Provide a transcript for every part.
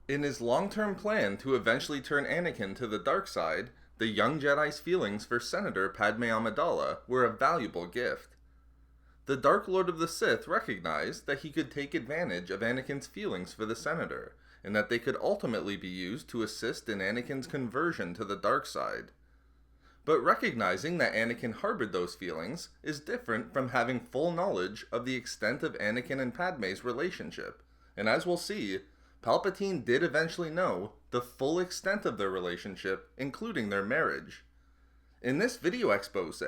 In his long-term plan to eventually turn Anakin to the dark side, the young Jedi's feelings for Senator Padme Amidala were a valuable gift. The Dark Lord of the Sith recognized that he could take advantage of Anakin's feelings for the Senator, and that they could ultimately be used to assist in Anakin's conversion to the dark side. But recognizing that Anakin harbored those feelings is different from having full knowledge of the extent of Anakin and Padme's relationship, and as we'll see, Palpatine did eventually know the full extent of their relationship, including their marriage. In this video expose,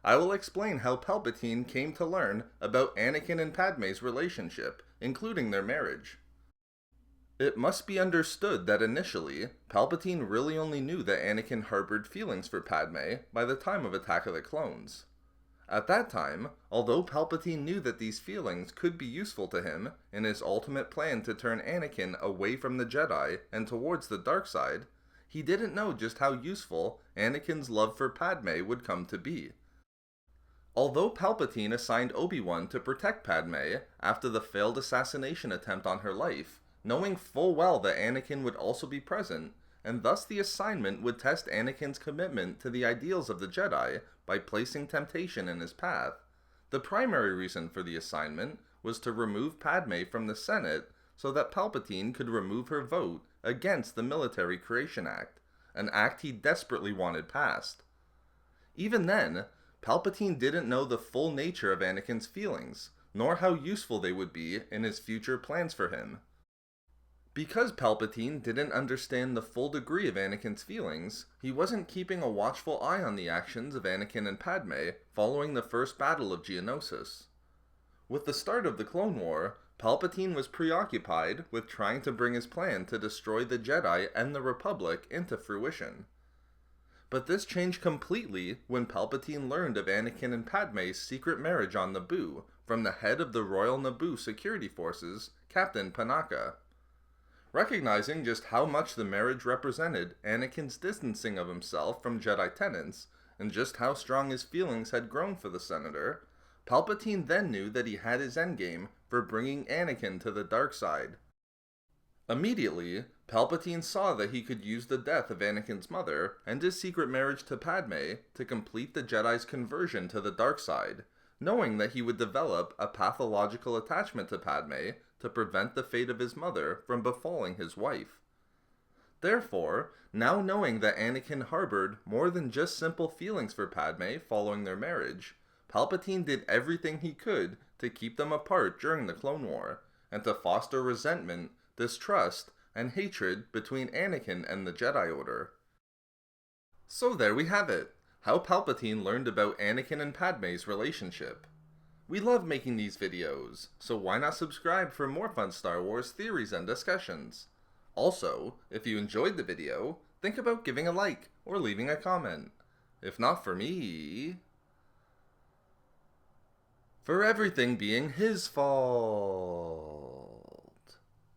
I will explain how Palpatine came to learn about Anakin and Padme's relationship, including their marriage. It must be understood that initially, Palpatine really only knew that Anakin harbored feelings for Padme by the time of Attack of the Clones. At that time, although Palpatine knew that these feelings could be useful to him in his ultimate plan to turn Anakin away from the Jedi and towards the dark side, he didn't know just how useful Anakin's love for Padme would come to be. Although Palpatine assigned Obi-Wan to protect Padme after the failed assassination attempt on her life, knowing full well that Anakin would also be present, and thus the assignment would test Anakin's commitment to the ideals of the Jedi by placing temptation in his path, the primary reason for the assignment was to remove Padme from the Senate so that Palpatine could remove her vote against the Military Creation Act, an act he desperately wanted passed. Even then, Palpatine didn't know the full nature of Anakin's feelings, nor how useful they would be in his future plans for him. Because Palpatine didn't understand the full degree of Anakin's feelings, he wasn't keeping a watchful eye on the actions of Anakin and Padme following the first battle of Geonosis. With the start of the Clone War, Palpatine was preoccupied with trying to bring his plan to destroy the Jedi and the Republic into fruition. But this changed completely when Palpatine learned of Anakin and Padme's secret marriage on Naboo from the head of the Royal Naboo Security Forces, Captain Panaka. Recognizing just how much the marriage represented Anakin's distancing of himself from Jedi tenets, and just how strong his feelings had grown for the Senator, Palpatine then knew that he had his endgame for bringing Anakin to the dark side. Immediately, Palpatine saw that he could use the death of Anakin's mother and his secret marriage to Padme to complete the Jedi's conversion to the dark side, knowing that he would develop a pathological attachment to Padme to prevent the fate of his mother from befalling his wife. Therefore, now knowing that Anakin harbored more than just simple feelings for Padme following their marriage, Palpatine did everything he could to keep them apart during the Clone War, and to foster resentment, distrust, and hatred between Anakin and the Jedi Order. So there we have it, how Palpatine learned about Anakin and Padme's relationship. We love making these videos, so why not subscribe for more fun Star Wars theories and discussions? Also, if you enjoyed the video, think about giving a like or leaving a comment. If not for me, for everything being his fault.